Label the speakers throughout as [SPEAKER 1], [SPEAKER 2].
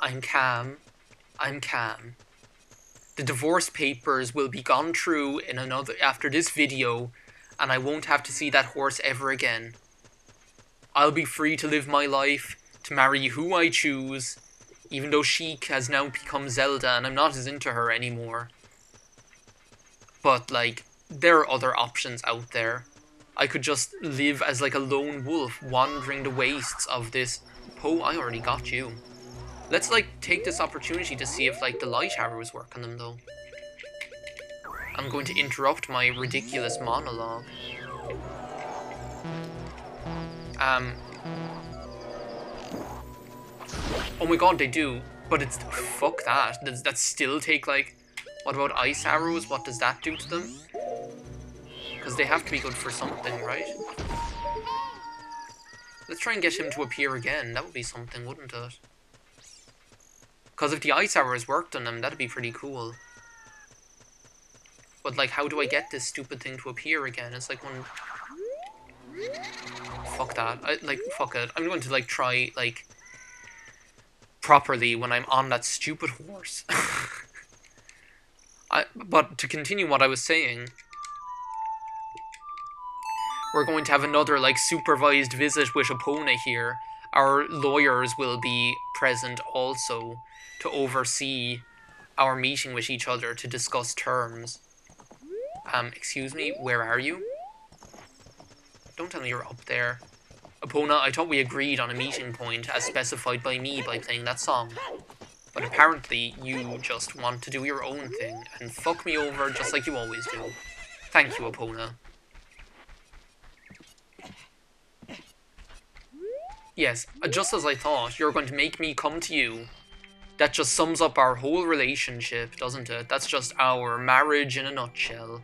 [SPEAKER 1] I'm calm. I'm calm. The divorce papers will be gone through in another after this video, and I won't have to see that horse ever again. I'll be free to live my life, to marry who I choose, even though Sheik has now become Zelda and I'm not as into her anymore. But, like, there are other options out there. I could just live as, like, a lone wolf wandering the wastes of this... Poe, I already got you. Let's, like, take this opportunity to see if, like, the light arrows work on them, though. I'm going to interrupt my ridiculous monologue. Oh my god, they do. But it's... Fuck that. Does that still take, like... What about ice arrows? What does that do to them? Because they have to be good for something, right? Let's try and get him to appear again. That would be something, wouldn't it? Because if the ice arrows worked on him, that'd be pretty cool. But, like, how do I get this stupid thing to appear again? It's like one... Fuck that. Fuck it. I'm going to, like, try, like... properly when I'm on that stupid horse. But to continue what I was saying, we're going to have another, like, supervised visit with Epona here. Our lawyers will be present also to oversee our meeting with each other to discuss terms. Excuse me, where are you? Don't tell me you're up there. Epona, I thought we agreed on a meeting point as specified by me by playing that song. But apparently you just want to do your own thing and fuck me over just like you always do. Thank you, Epona. Yes, just as I thought, you're going to make me come to you. That just sums up our whole relationship, doesn't it? That's just our marriage in a nutshell.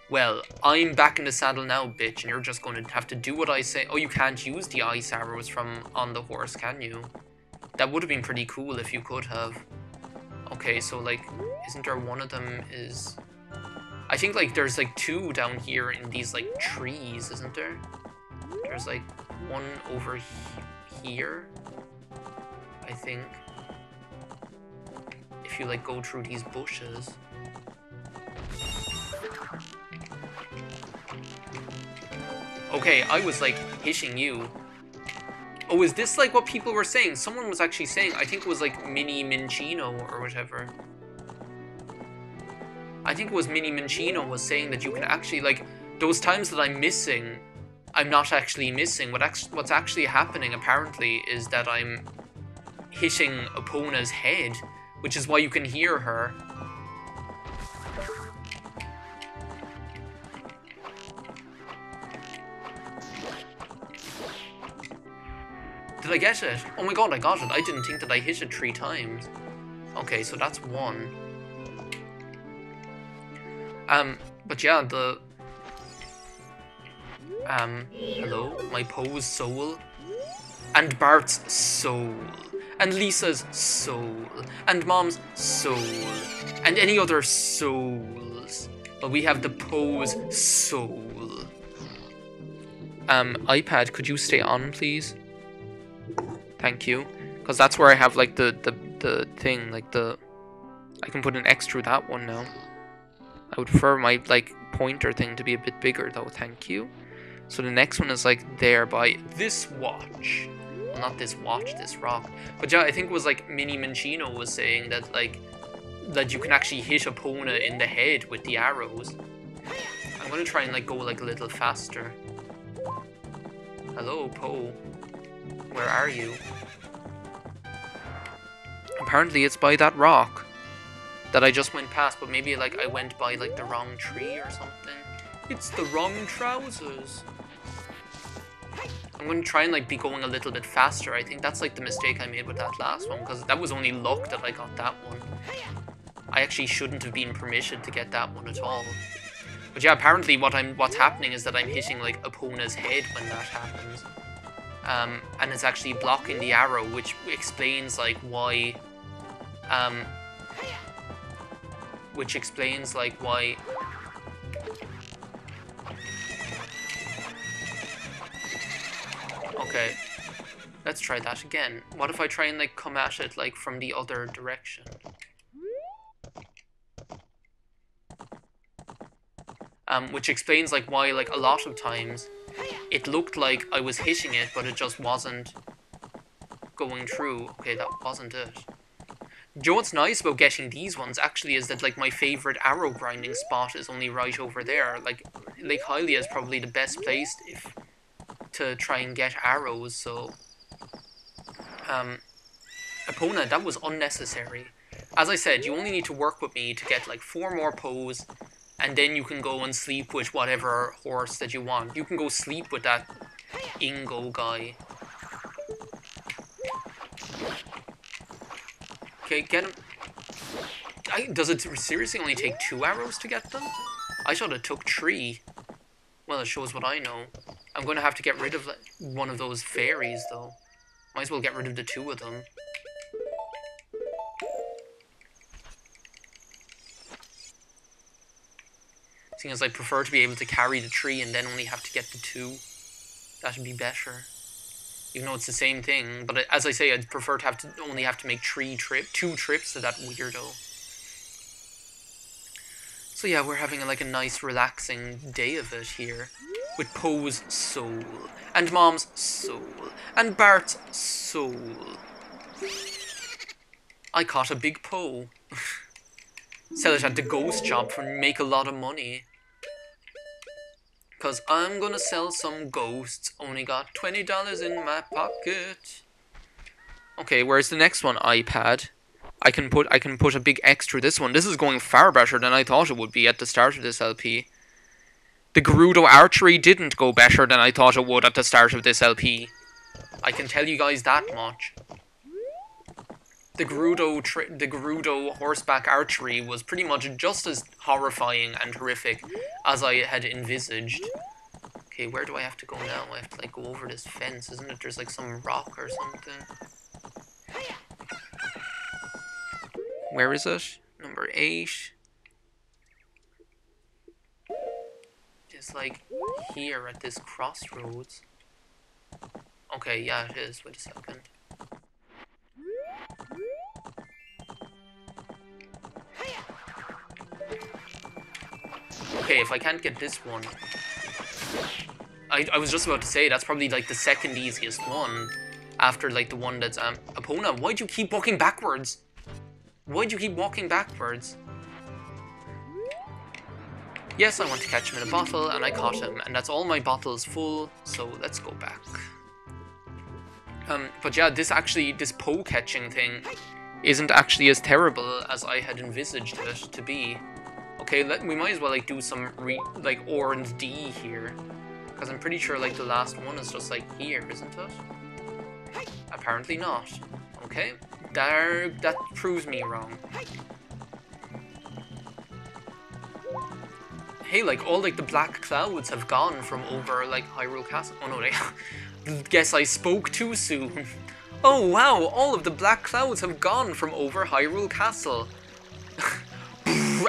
[SPEAKER 1] Well, I'm back in the saddle now, bitch, and you're just going to have to do what I say. Oh, you can't use the ice arrows from on the horse, can you? That would have been pretty cool if you could have. Okay, so, like, isn't there one of them is... I think, like, there's, like, two down here in these, like, trees, isn't there? There's, like, one over here, I think. If you, like, go through these bushes. Okay, I was, like, hitting you. Oh, is this, like, what people were saying? Someone was actually saying, I think it was, like, Mini Minchino or whatever. I think it was Mini Minchino was saying that you can actually, like, those times that I'm missing, I'm not actually missing. What's actually happening, apparently, is that I'm hitting Epona's head, which is why you can hear her. Did I get it? Oh my god, I got it. I didn't think that I hit it 3 times. Okay, so that's 1. But yeah, the... hello? My Poes soul. And Bart's soul. And Lisa's soul. And Mom's soul. And any other souls. But we have the Poes soul. iPad, could you stay on, please? Thank you. Because that's where I have, like, the thing, like, I can put an X through that one now. I would prefer my, like, pointer thing to be a bit bigger, though. Thank you. So the next one is, like, there by this watch. Well, not this watch, this rock. But yeah, I think it was, like, Mini Minchino was saying that, like, that you can actually hit Epona in the head with the arrows. I'm gonna try and, like, go, like, a little faster. Hello, Poe. Where are you? Apparently it's by that rock that I just went past, but maybe, like, I went by, like, the wrong tree or something. It's the wrong trousers. I'm going to try and, like, be going a little bit faster. I think that's, like, the mistake I made with that last one, because that was only luck that I got that one. I actually shouldn't have been permitted to get that one at all. But yeah, apparently what's happening is that I'm hitting, like, Epona's head when that happens. And it's actually blocking the arrow, which explains, like, why... which explains, like, why... Okay. Let's try that again. What if I try and like come at it like from the other direction? Which explains like why like a lot of times it looked like I was hitting it, but it just wasn't going through. Okay, that wasn't it. Do you know what's nice about getting these ones actually is that like my favorite arrow grinding spot is only right over there. Like Lake Hylia is probably the best place to try and get arrows, so Epona, that was unnecessary. As I said, you only need to work with me to get like 4 more Poes, and then you can go and sleep with whatever horse that you want. You can go sleep with that Ingo guy. Okay, get him. Does it seriously only take 2 arrows to get them? I thought it took 3. Well, it shows what I know. I'm going to have to get rid of one of those fairies, though. Might as well get rid of the 2 of them. Seeing as I prefer to be able to carry the 3 and then only have to get the 2. That would be better. Even though it's the same thing, but as I say, I'd prefer to only have to make 2 trips to that weirdo. So yeah, we're having like a nice relaxing day of it here. With Poe's soul, and Mom's soul, and Bart's soul. I caught a big Poe. Sell it at the ghost shop and make a lot of money. Cause I'm gonna sell some ghosts. Only got $20 in my pocket. Okay, where's the next one? iPad. I can put a big X through this one. This is going far better than I thought it would be at the start of this LP. The Gerudo archery didn't go better than I thought it would at the start of this LP. I can tell you guys that much. The Gerudo horseback archery was pretty much just as horrifying and horrific as I had envisaged. Okay, where do I have to go now? I have to like go over this fence, isn't it? There's like some rock or something. Where is it? Number 8. It's like here at this crossroads. Okay, yeah, it is. Wait a second. Okay, if I can't get this one, I was just about to say that's probably like the second easiest one after like the one that's Epona. Why'd you keep walking backwards? Why'd you keep walking backwards? Yes, I want to catch him in a bottle, and I caught him, and that's all my bottles full, so let's go back. But yeah, this Poe catching thing isn't actually as terrible as I had envisaged it to be. Okay, we might as well like do some like O and D here, because I'm pretty sure like the last one is just like here, isn't it? Apparently not. Okay, that proves me wrong. Hey, like all like the black clouds have gone from over like Hyrule Castle. Oh no, they. Guess I spoke too soon. Oh wow, all of the black clouds have gone from over Hyrule Castle.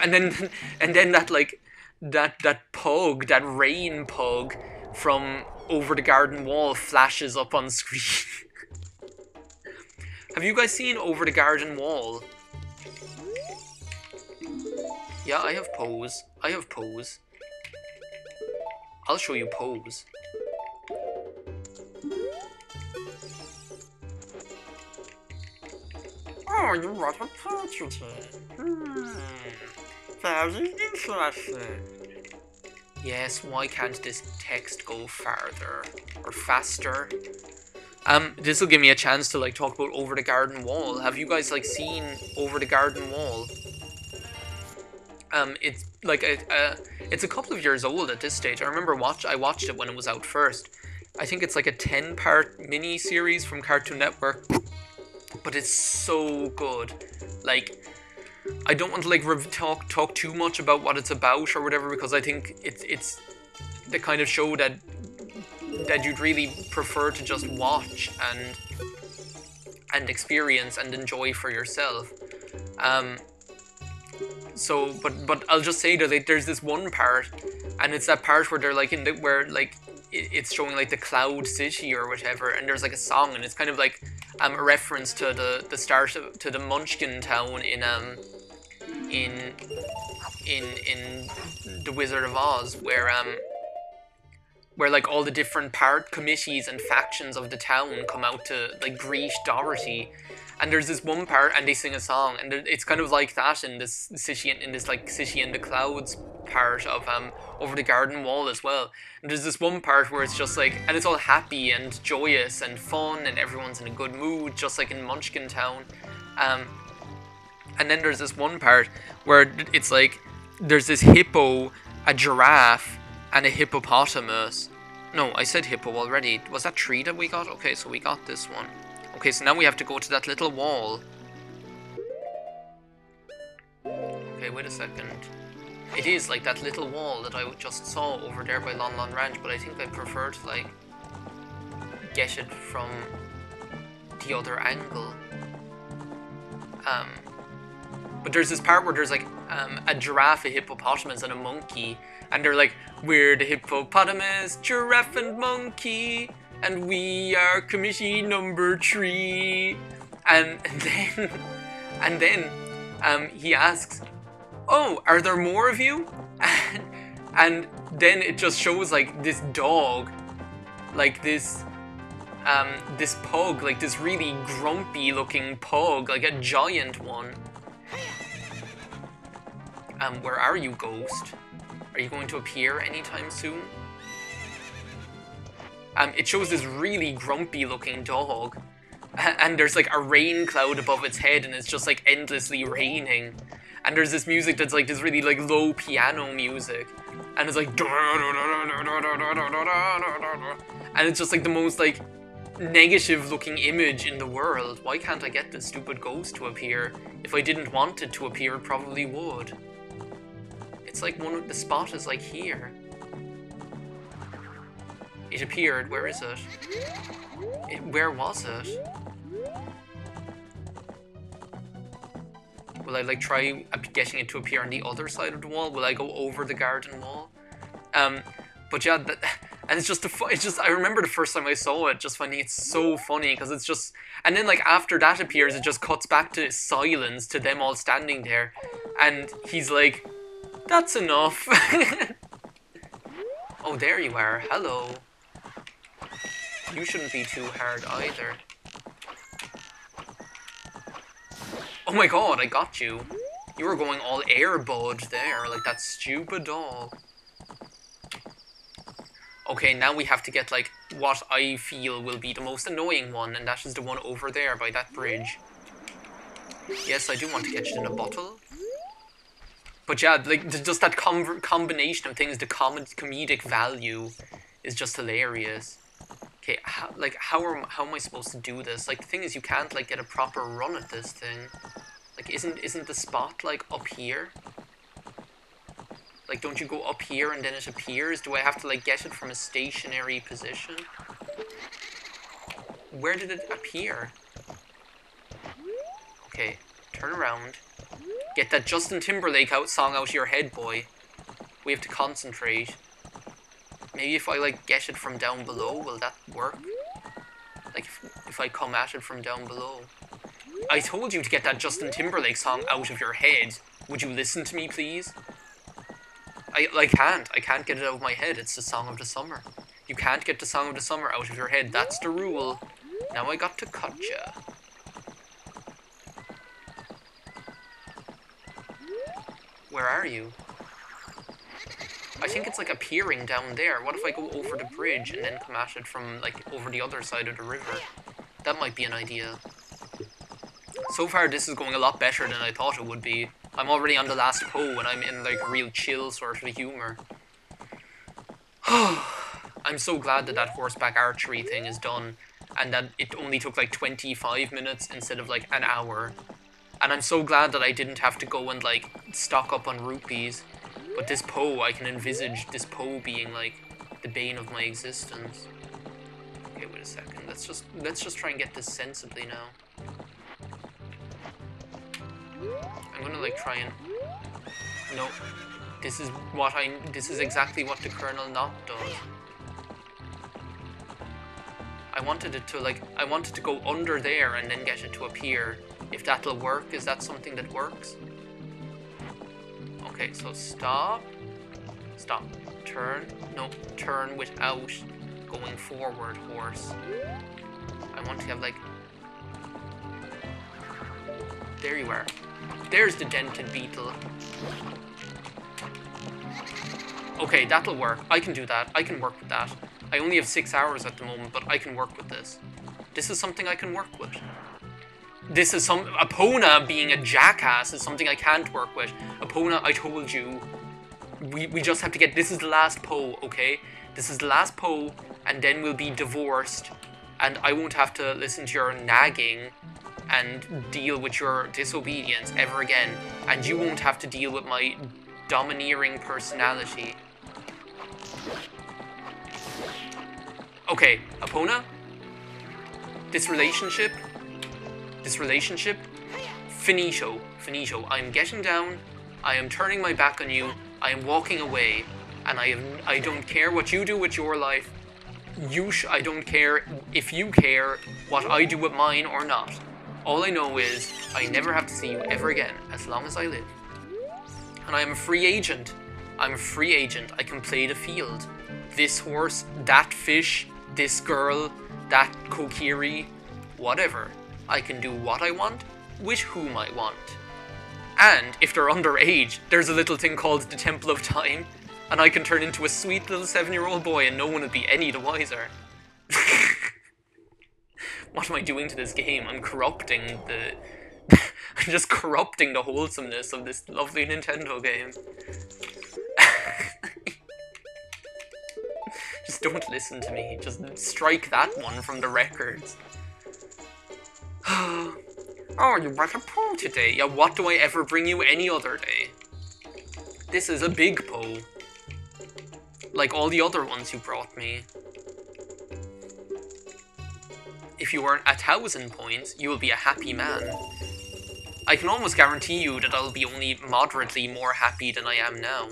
[SPEAKER 1] and then that like that pug, that rain pug from over the garden wall flashes up on screen. Have you guys seen Over the Garden Wall? Yeah, I have Poes. I have Poes. I'll show you Poes. Oh, you want a portrait? Very interesting. Yes, why can't this text go farther? Or faster? This will give me a chance to like talk about Over the Garden Wall. Have you guys like seen Over the Garden Wall? It's like it's a couple of years old at this stage. I remember I watched it when it was out first. I think it's like a 10-part mini series from Cartoon Network, but it's so good. Like, I don't want to like talk too much about what it's about or whatever, because I think it's the kind of show that you'd really prefer to just watch and experience and enjoy for yourself. But I'll just say that like, there's this one part, and it's that part where they're like where like it's showing like the Cloud City or whatever, and there's like a song, and it's kind of like a reference to the start to the Munchkin town in in the Wizard of Oz, where like all the different committees and factions of the town come out to like greet Dorothy. And there's this one part, and they sing a song, and it's kind of like that in this city, in this like City in the Clouds part of over the garden wall as well. And there's this one part where it's just like, and it's all happy and joyous and fun, and everyone's in a good mood, just like in Munchkin Town. And then there's this one part where it's like there's this hippo, a giraffe, and a hippopotamus. No, I said hippo already. Was that 3 that we got? Okay, so we got this one. Okay, so now we have to go to that little wall. Okay, wait a second. It is like that little wall that I just saw over there by Lon Lon Ranch, but I think I prefer to like get it from the other angle. But there's this part where there's like a giraffe, a hippopotamus, and a monkey, and they're like, we're the hippopotamus, giraffe, and monkey, and we are committee number 3. And then he asks, oh, are there more of you? And then it just shows like this dog, like this pug, like this really grumpy looking pug, like a giant one. Where are you, Ghost? Are you going to appear anytime soon? It shows this really grumpy looking dog, and there's like a rain cloud above its head, and it's just like endlessly raining. And there's this music that's like this really like low piano music, and it's like, and it's just like the most like negative looking image in the world. Why can't I get this stupid ghost to appear? If I didn't want it to appear, it probably would. It's like one of the spot is like here. It appeared. Where is it? Where was it? Will I like try getting it to appear on the other side of the wall? Will I go over the garden wall? But yeah, and it's just I remember the first time I saw it, just finding it so funny, because it's just, and then like after that appears, it just cuts back to silence, to them all standing there, and he's like, that's enough. Oh, there you are. Hello. You shouldn't be too hard either. Oh my god, I got you. You were going all Air Bud there, like that stupid dog. Okay, now we have to get like what I feel will be the most annoying one, and that is the one over there by that bridge. Yes, I do want to get it in a bottle. But yeah, like just that combination of things, the comedic value is just hilarious. Okay, how am I supposed to do this? Like, the thing is, you can't like get a proper run at this thing. Like, isn't the spot like up here? Like, don't you go up here and then it appears? Do I have to like get it from a stationary position? Where did it appear? Okay, turn around. Get that Justin Timberlake song out of your head, boy. We have to concentrate. Maybe if I like get it from down below, will that work? Like if I come at it from down below. I told you to get that Justin Timberlake song out of your head. Would you listen to me, please? I can't get it out of my head. It's the song of the summer. You can't get the song of the summer out of your head. That's the rule. Now I got to cut ya. Where are you? I think it's like appearing down there. What if I go over the bridge and then come at it from like over the other side of the river? That might be an idea. So far this is going a lot better than I thought it would be. I'm already on the last Poe and I'm in like a real chill sort of humour. I'm so glad that horseback archery thing is done, and that it only took like 25 minutes instead of like an hour. And I'm so glad that I didn't have to go and like stock up on rupees. But this Poe, I can envisage this Poe being like the bane of my existence. Okay, wait a second. Let's just try and get this sensibly now. I'm gonna like try and... No. This is exactly what the Colonel Knott does. I wanted it to, like, I wanted to go under there and then get it to appear. If that'll work, is that something that works? Okay, so stop. Stop. Turn. No, turn without going forward, horse. I want to have, like... There you are. There's the dented beetle. Okay, that'll work. I can do that. I can work with that. I only have 6 hours at the moment, but I can work with this. This is something I can work with. This is some... Epona being a jackass is something I can't work with. Epona, I told you. We just have to get... This is the last Poe, okay? This is the last Poe, and then we'll be divorced. And I won't have to listen to your nagging and deal with your disobedience ever again. And you won't have to deal with my domineering personality. Okay, Epona, this relationship, finito, I'm getting down, I am turning my back on you, I am walking away, and I don't care what you do with your life, I don't care if you care what I do with mine or not. All I know is, I never have to see you ever again, as long as I live. And I am a free agent. I'm a free agent. I can play the field. This horse, that fish, this girl, that kokiri, whatever. I can do what I want, with whom I want. And, if they're underage, there's a little thing called the Temple of Time, and I can turn into a sweet little 7-year-old boy and no one would be any the wiser. What am I doing to this game? I'm corrupting the... I'm just corrupting the wholesomeness of this lovely Nintendo game. Just don't listen to me. Just strike that one from the records. Oh, you brought a Poe today. Yeah, what do I ever bring you any other day? This is a big Poe. Like all the other ones you brought me. If you earn 1,000 points, you will be a happy man. I can almost guarantee you that I'll be only moderately more happy than I am now.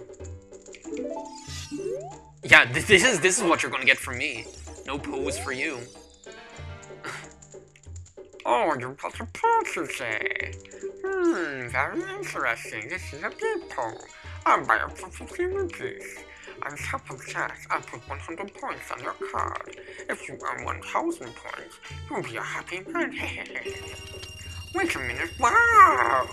[SPEAKER 1] Yeah, this is what you're gonna get from me. No Poes for you. Oh, you got a Poe today. Very interesting. This is a big Poe. I'll buy it for 15 rupees. On top of that, I'll put 100 points on your card. If you earn 1,000 points, you'll be a happy man. Wait a minute, wow!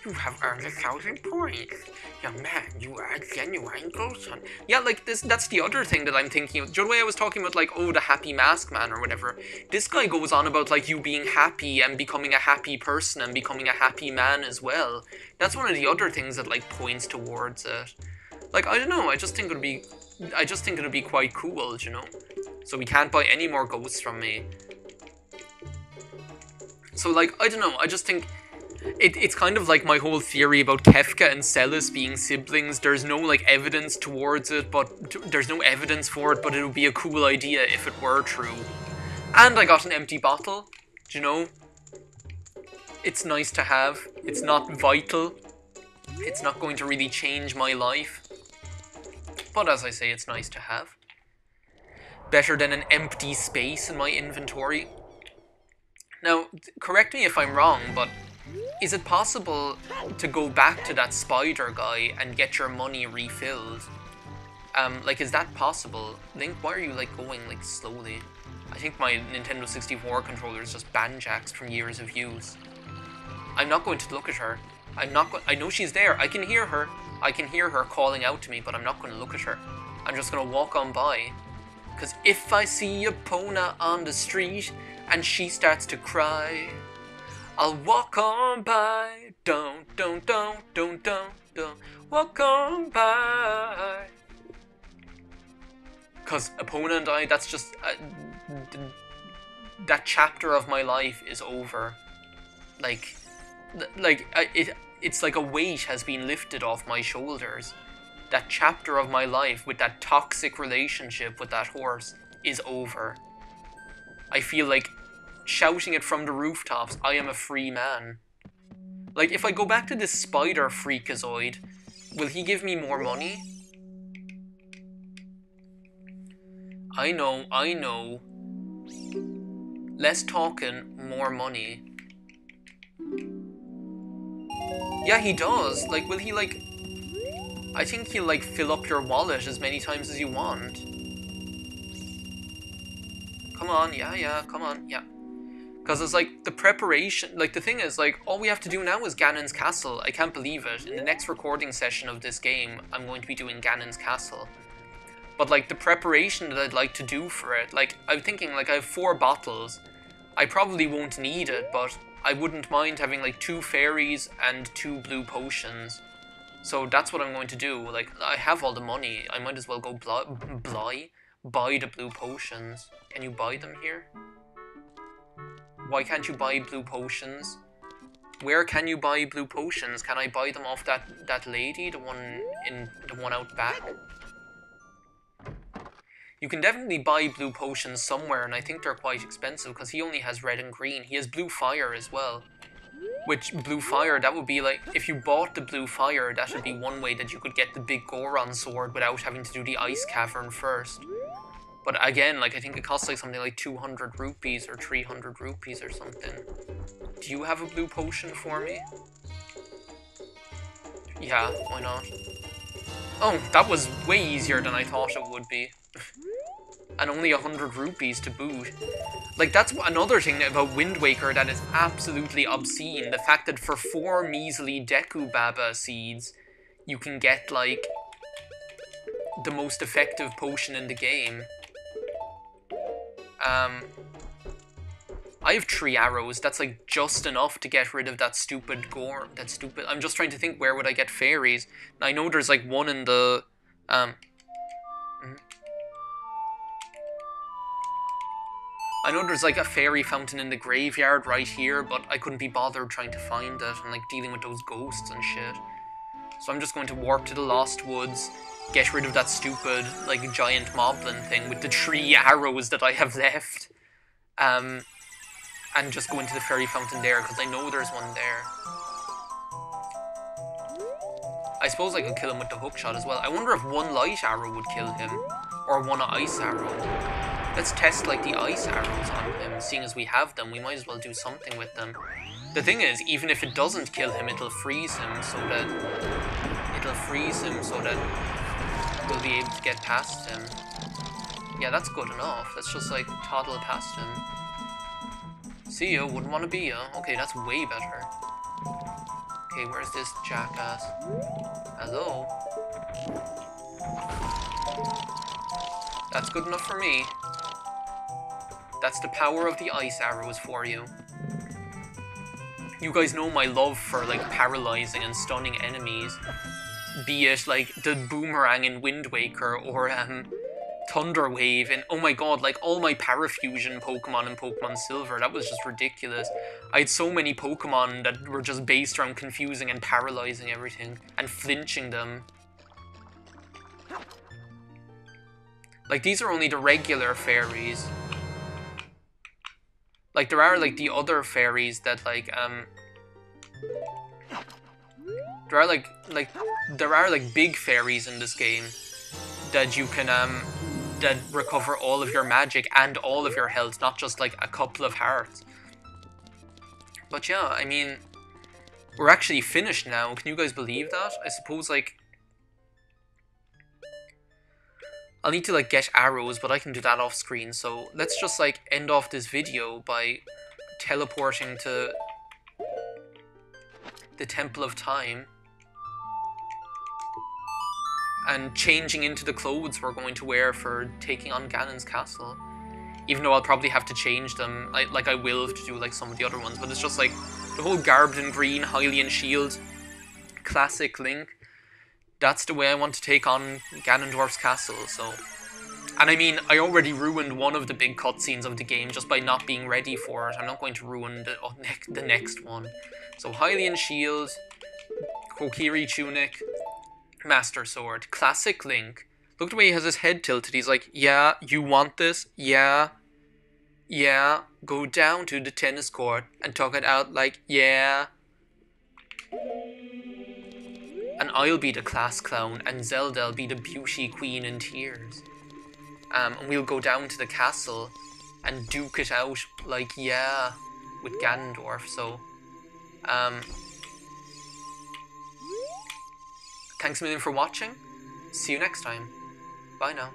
[SPEAKER 1] You have earned 1,000 points. Young man, you are a genuine ghost hunter. Yeah, like, that's the other thing that I'm thinking of. Do you know the way I was talking about, like, oh, the happy mask man or whatever? This guy goes on about, like, you being happy and becoming a happy person and becoming a happy man as well. That's one of the other things that, like, points towards it. Like, I don't know, I just think it'll be quite cool, you know? So we can't buy any more ghosts from me. So, like, I don't know, I just think... It's kind of like my whole theory about Kefka and Celis being siblings. There's no, like, evidence towards it, but... There's no evidence for it, but it would be a cool idea if it were true. And I got an empty bottle, do you know? It's nice to have. It's not vital. It's not going to really change my life. But as I say, it's nice to have. Better than an empty space in my inventory. Now, correct me if I'm wrong, but is it possible to go back to that spider guy and get your money refilled? Like, is that possible? Link, why are you, like, going, like, slowly? I think my Nintendo 64 controller is just banjaxed from years of use. I'm not going to look at her. I know she's there. I can hear her. I can hear her calling out to me, but I'm not going to look at her. I'm just going to walk on by. Because if I see Epona on the street and she starts to cry, I'll walk on by. Don't. Walk on by. Because Epona and I, that's just... that chapter of my life is over. It's like a weight has been lifted off my shoulders. That chapter of my life with that toxic relationship with that horse is over. I feel like shouting it from the rooftops, I am a free man. Like, if I go back to this spider freakazoid, will he give me more money? I know. Less talking, more money. Yeah, he does. Like, will he, like... I think he'll, like, fill up your wallet as many times as you want. Come on, yeah, come on, yeah. Because it's, like, the preparation... Like, the thing is, like, all we have to do now is Ganon's Castle. I can't believe it. In the next recording session of this game, I'm going to be doing Ganon's Castle. But, like, the preparation that I'd like to do for it... Like, I'm thinking, like, I have 4 bottles. I probably won't need it, but I wouldn't mind having, like, 2 fairies and 2 blue potions. So that's what I'm going to do. Like, I have all the money. I might as well go buy the blue potions. Can you buy them here? Why can't you buy blue potions? Where can you buy blue potions? Can I buy them off that lady? The one out back? You can definitely buy blue potions somewhere, and I think they're quite expensive because he only has red and green. He has blue fire as well. Which, blue fire, that would be like, if you bought the blue fire, that would be one way that you could get the big Goron sword without having to do the ice cavern first. But again, like, I think it costs like something like 200 rupees or 300 rupees or something. Do you have a blue potion for me? Yeah, why not? Oh, that was way easier than I thought it would be. And only 100 rupees to boot. Like, that's another thing about Wind Waker that is absolutely obscene. The fact that for 4 measly Deku Baba seeds, you can get, like, the most effective potion in the game. I have 3 arrows. That's, like, just enough to get rid of that stupid I'm just trying to think, where would I get fairies? Now, I know there's, like, one in the, I know there's, like, a fairy fountain in the graveyard right here, but I couldn't be bothered trying to find it and, like, dealing with those ghosts and shit. So I'm just going to warp to the Lost Woods, get rid of that stupid, like, giant moblin thing with the 3 arrows that I have left, and just go into the fairy fountain there, because I know there's one there. I suppose I could kill him with the hookshot as well. I wonder if 1 light arrow would kill him, or 1 ice arrow. Let's test, like, the ice arrows on him. Seeing as we have them, we might as well do something with them. The thing is, even if it doesn't kill him, it'll freeze him so that... we'll be able to get past him. Yeah, that's good enough. Let's just, like, toddle past him. See ya, wouldn't want to be ya. Okay, that's way better. Okay, where's this jackass? Hello? That's good enough for me. That's the power of the ice arrows for you. You guys know my love for, like, paralyzing and stunning enemies. Be it, like, the boomerang in Wind Waker, or, Thunder Wave, and oh my god, like, all my Parafusion Pokemon in Pokemon Silver, that was just ridiculous. I had so many Pokemon that were just based around confusing and paralyzing everything, and flinching them. Like, these are only the regular fairies. Like, there are, like, the other fairies that, like, there are, like, big fairies in this game that you can, that recover all of your magic and all of your health, not just, like, a couple of hearts. But yeah, I mean, we're actually finished now. Can you guys believe that? I suppose, like, I'll need to, like, get arrows, but I can do that off screen, so let's just, like, end off this video by teleporting to the Temple of Time and changing into the clothes we're going to wear for taking on Ganon's castle. Even though I'll probably have to change them, like I will to do, like, some of the other ones, but it's just, like, the whole garbed in green, Hylian shield, classic Link. That's the way I want to take on Ganondorf's castle, so... And I mean, I already ruined one of the big cutscenes of the game just by not being ready for it. I'm not going to ruin the next one. So, Hylian shield, Kokiri tunic, Master Sword, classic Link. Look at the way he has his head tilted. He's like, yeah, you want this? Yeah. Yeah. Go down to the tennis court and talk it out like, yeah. And I'll be the class clown, and Zelda'll be the beauty queen in tears. And we'll go down to the castle, and duke it out, like, yeah, with Ganondorf. So, um, thanks a million for watching. See you next time. Bye now.